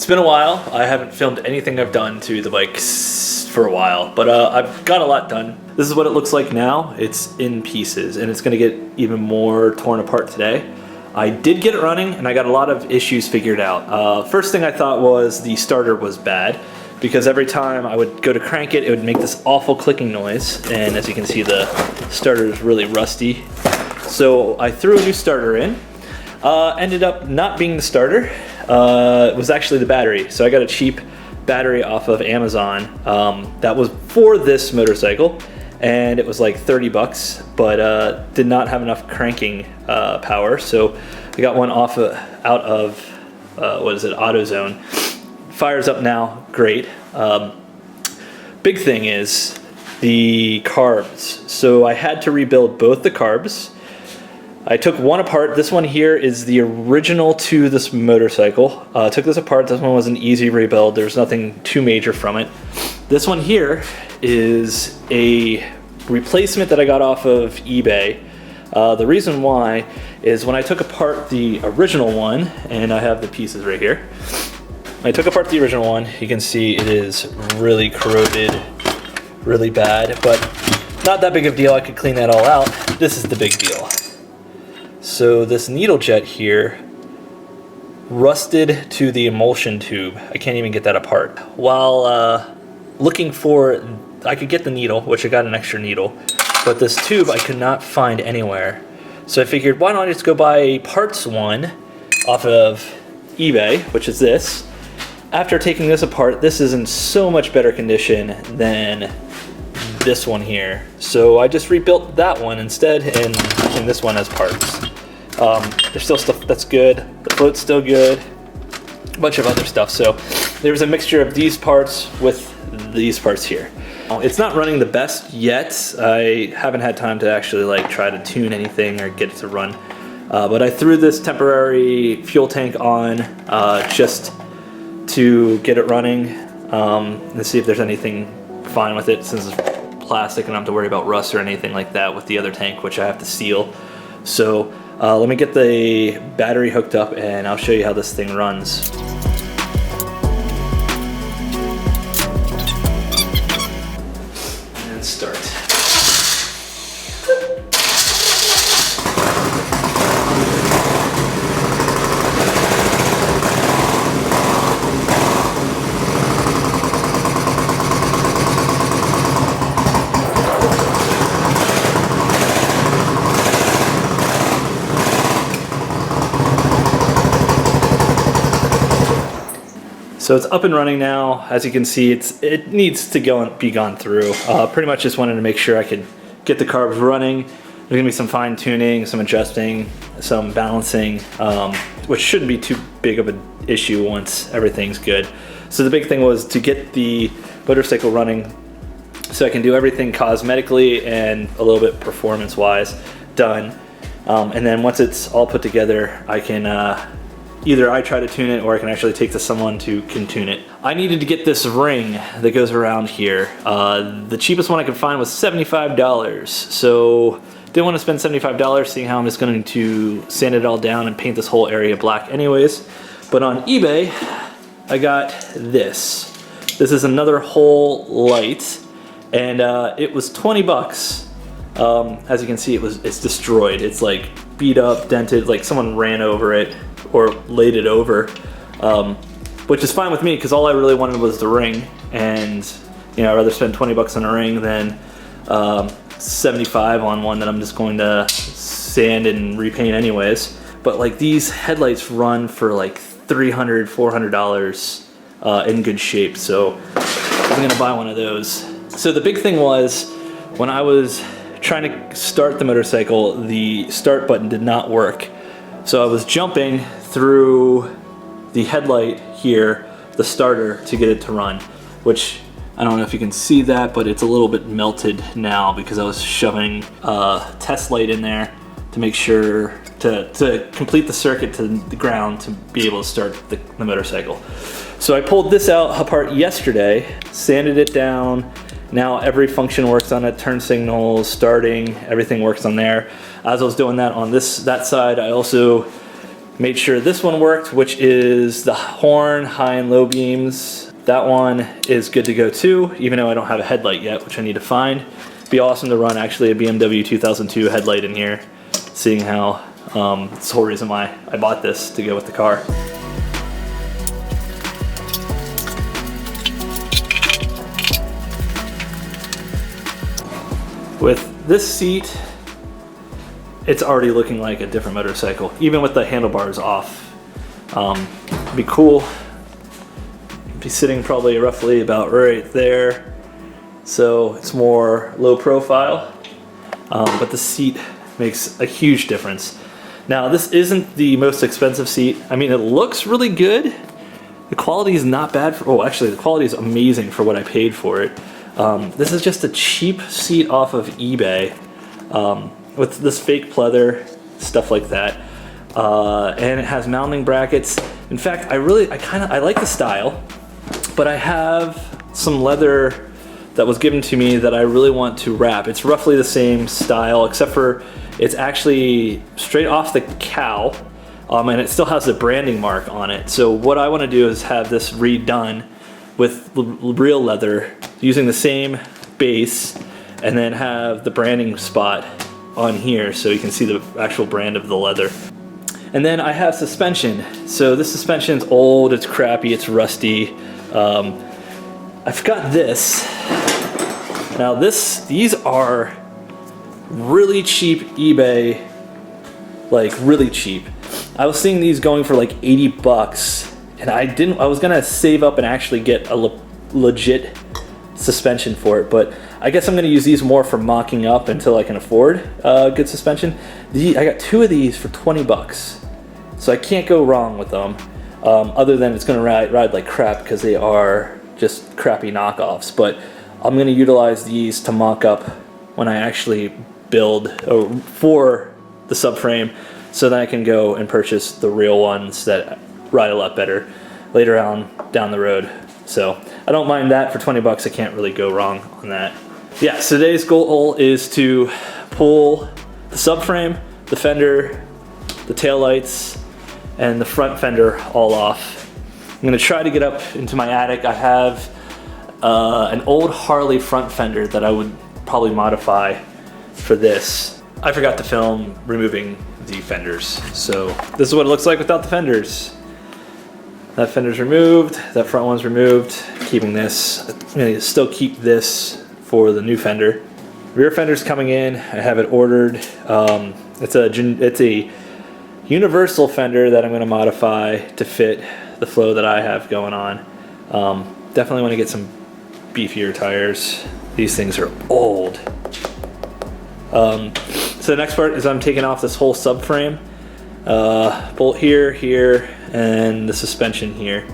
It's been a while. I haven't filmed anything I've done to the bike for a while, but I've got a lot done. This is what it looks like now. It's in pieces, and it's gonna get even more torn apart today. I did get it running, and I got a lot of issues figured out. First thing I thought was the starter was bad, because every time I would go to crank it, it would make this awful clicking noise, and as you can see, the starter is really rusty. So I threw a new starter in. Ended up not being the starter. It was actually the battery. So I got a cheap battery off of Amazon that was for this motorcycle, and it was like 30 bucks, but did not have enough cranking power. So I got one out of what is it, AutoZone. Fires up now, great. Big thing is the carbs. So I had to rebuild both the carbs. I took one apart. This one here is the original to this motorcycle. Took this apart. This one was an easy rebuild. There's nothing too major from it. This one here is a replacement that I got off of eBay. The reason why is when I took apart the original one, and I have the pieces right here. When I took apart the original one, you can see it is really corroded, really bad, but not that big of a deal. I could clean that all out. This is the big deal. So this needle jet here rusted to the emulsion tube. I can't even get that apart. While looking for, I could get the needle, which I got an extra needle, but this tube I could not find anywhere. So I figured, why don't I just go buy a parts one off of eBay, which is this. After taking this apart, this is in so much better condition than this one here. So I just rebuilt that one instead and using this one as parts. There's still stuff that's good. The float's still good. A bunch of other stuff. So there's a mixture of these parts with these parts here. It's not running the best yet. I haven't had time to actually like try to tune anything or get it to run. But I threw this temporary fuel tank on just to get it running and see if there's anything fine with it, since it's plastic and I don't have to worry about rust or anything like that with the other tank, which I have to seal. So let me get the battery hooked up and I'll show you how this thing runs. And start. So it's up and running now. As you can see, it needs to be gone through. Pretty much just wanted to make sure I could get the carbs running. There's gonna be some fine tuning, some adjusting, some balancing, which shouldn't be too big of an issue once everything's good. So the big thing was to get the motorcycle running so I can do everything cosmetically and a little bit performance-wise done. And then once it's all put together, I can either I try to tune it or I can actually take to someone who can tune it. I needed to get this ring that goes around here. The cheapest one I could find was $75. So didn't want to spend $75 seeing how I'm just going to sand it all down and paint this whole area black anyways. But on eBay, I got this. This is another whole light, and it was 20 bucks. As you can see, it's destroyed. It's like beat up, dented, like someone ran over it or laid it over, which is fine with me because all I really wanted was the ring, and you know, I'd rather spend 20 bucks on a ring than 75 on one that I'm just going to sand and repaint anyways. But like these headlights run for like $300, $400 in good shape, so I'm gonna buy one of those. So the big thing was when I was trying to start the motorcycle, the start button did not work. So I was jumping through the headlight here, the starter, to get it to run, which I don't know if you can see that, but it's a little bit melted now because I was shoving a test light in there to make sure to complete the circuit to the ground to be able to start the motorcycle. So I pulled this out apart yesterday, sanded it down. Now every function works on it, turn signals, starting, everything works on there. As I was doing that on that side, I also Made sure this one worked, which is the horn, high and low beams. That one is good to go too, even though I don't have a headlight yet, which I need to find. Be awesome to run actually a BMW 2002 headlight in here, seeing how it's the whole reason why I bought this to go with the car. With this seat, it's already looking like a different motorcycle, even with the handlebars off. Be cool. Be sitting probably roughly about right there, so it's more low profile, but the seat makes a huge difference. Now, this isn't the most expensive seat. I mean, it looks really good. The quality is not bad for, oh, actually the quality is amazing for what I paid for it. This is just a cheap seat off of eBay with this fake pleather, stuff like that. And it has mounting brackets. In fact, I like the style, but I have some leather that was given to me that I really want to wrap. It's roughly the same style, except for it's actually straight off the cow, and it still has the branding mark on it. So what I want to do is have this redone with real leather, using the same base, and then have the branding spot on here so you can see the actual brand of the leather. And then I have suspension. So this suspension's old, it's crappy, it's rusty. I've got this. Now these are really cheap eBay, like really cheap. I was seeing these going for like 80 bucks, and I was gonna save up and actually get a legit suspension for it, but I guess I'm gonna use these more for mocking up until I can afford good suspension. I got 2 of these for 20 bucks, so I can't go wrong with them, other than it's gonna ride like crap because they are just crappy knockoffs. But I'm gonna utilize these to mock up when I actually build for the subframe, so that I can go and purchase the real ones that ride a lot better later on down the road. So I don't mind that. For 20 bucks, I can't really go wrong on that. Yeah, so today's goal is to pull the subframe, the fender, the taillights, and the front fender all off. I'm gonna try to get up into my attic. I have an old Harley front fender that I would probably modify for this. I forgot to film removing the fenders, so this is what it looks like without the fenders. That fender's removed, that front one's removed. Keeping this. I'm gonna still keep this for the new fender. Rear fender's coming in. I have it ordered. It's a universal fender that I'm gonna modify to fit the flow that I have going on. Definitely want to get some beefier tires. These things are old. So the next part is I'm taking off this whole subframe. Bolt here, and the suspension here.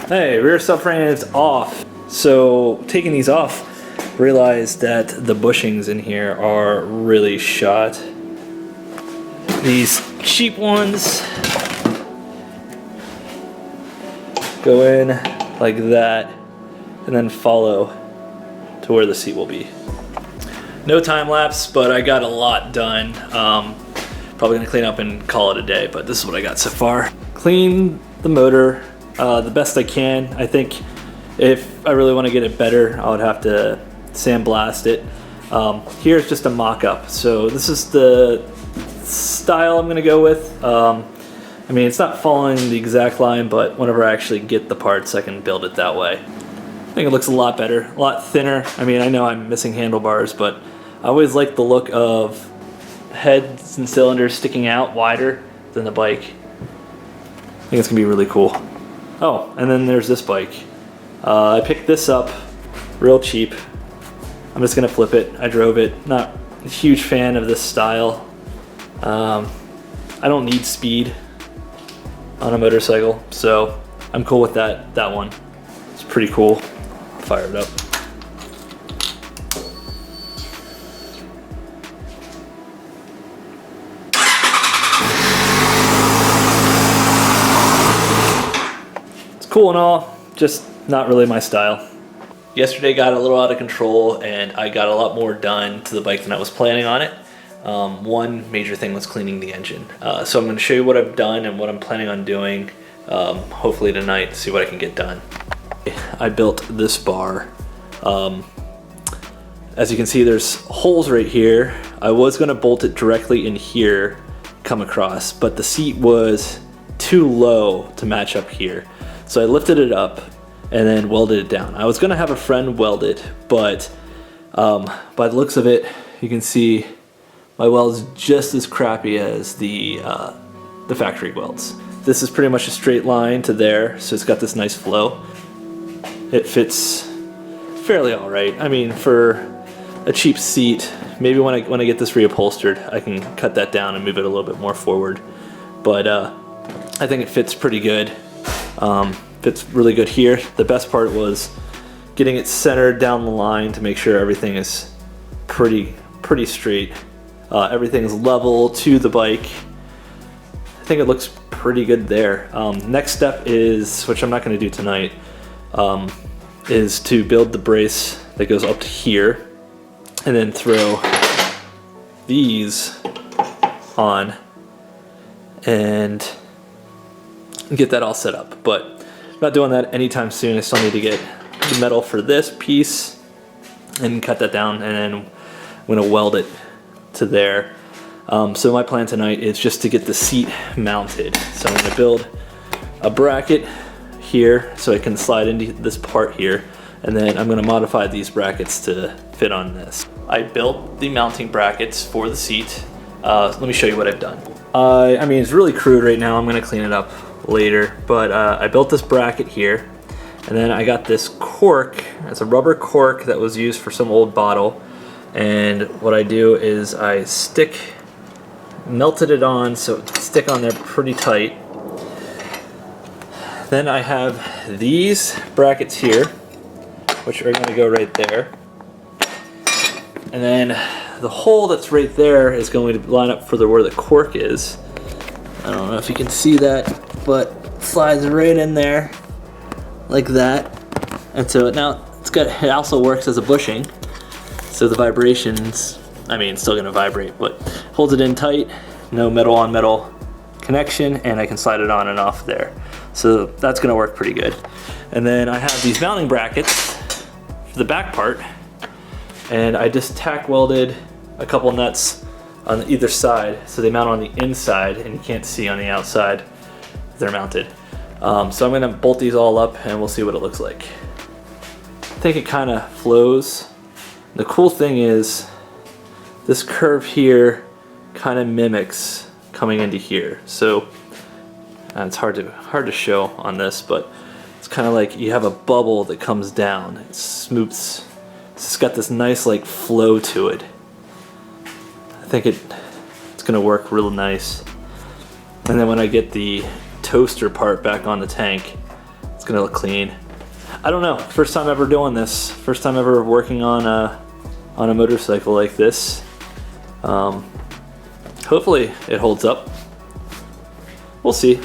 Hey, rear subframe is off. So taking these off, realized that the bushings in here are really shot. These cheap ones go in like that and then follow to where the seat will be. No time lapse, but I got a lot done. Probably gonna clean up and call it a day, but this is what I got so far. Clean the motor the best I can. I think if I really want to get it better, I would have to sandblast it. Here's just a mock-up. So this is the style I'm gonna go with. I mean, it's not following the exact line, but whenever I actually get the parts, I can build it that way. I think it looks a lot better, a lot thinner. I mean, I know I'm missing handlebars, but I always like the look of heads and cylinders sticking out wider than the bike. I think it's gonna be really cool. Oh, and then there's this bike. I picked this up real cheap. I'm just gonna flip it. I drove it. Not a huge fan of this style. I don't need speed on a motorcycle, so I'm cool with that one. It's pretty cool. Fire it up. It's cool and all, just not really my style. Yesterday got a little out of control and I got a lot more done to the bike than I was planning on it. One major thing was cleaning the engine. So I'm going to show you what I've done and what I'm planning on doing, hopefully tonight, see what I can get done. I built this bar. As you can see, there's holes right here. I was going to bolt it directly in here, come across, but the seat was too low to match up here. So I lifted it up and then welded it down. I was going to have a friend weld it, but by the looks of it, you can see my weld's just as crappy as the factory welds. This is pretty much a straight line to there, so it's got this nice flow. It fits fairly all right. I mean, for a cheap seat, maybe when I get this reupholstered, I can cut that down and move it a little bit more forward. But I think it fits pretty good. Fits really good here. The best part was getting it centered down the line to make sure everything is pretty straight. Everything's level to the bike. I think it looks pretty good there. Next step is, which I'm not going to do tonight, is to build the brace that goes up to here and then throw these on and get that all set up. But I'm not doing that anytime soon. I still need to get the metal for this piece and cut that down, and then I'm going to weld it to there. So my plan tonight is just to get the seat mounted. So I'm going to build a bracket here so I can slide into this part here, and then I'm going to modify these brackets to fit on this. I built the mounting brackets for the seat. Let me show you what I've done. I mean, it's really crude right now. I'm going to clean it up later, but I built this bracket here, and then I got this cork. It's a rubber cork that was used for some old bottle, and what I do is I melted it on so it stick on there pretty tight. Then I have these brackets here, which are going to go right there, and then the hole that's right there is going to line up for where the cork is. I don't know if you can see that, but it slides right in there like that. And so now it also works as a bushing, so the vibrations, I mean, it's still going to vibrate, but holds it in tight. No metal on metal connection, and I can slide it on and off there. So that's going to work pretty good. And then I have these mounting brackets for the back part, and I just tack welded a couple nuts on either side so they mount on the inside and you can't see on the outside they're mounted. So I'm going to bolt these all up and we'll see what it looks like. I think it kind of flows. The cool thing is this curve here kind of mimics coming into here. So it's hard to show on this, but it's kind of like you have a bubble that comes down. It smooths. It's got this nice like flow to it. I think it's gonna work real nice. And then when I get the toaster part back on the tank, it's gonna look clean. I don't know. First time ever doing this. First time ever working on a motorcycle like this. Hopefully it holds up. We'll see.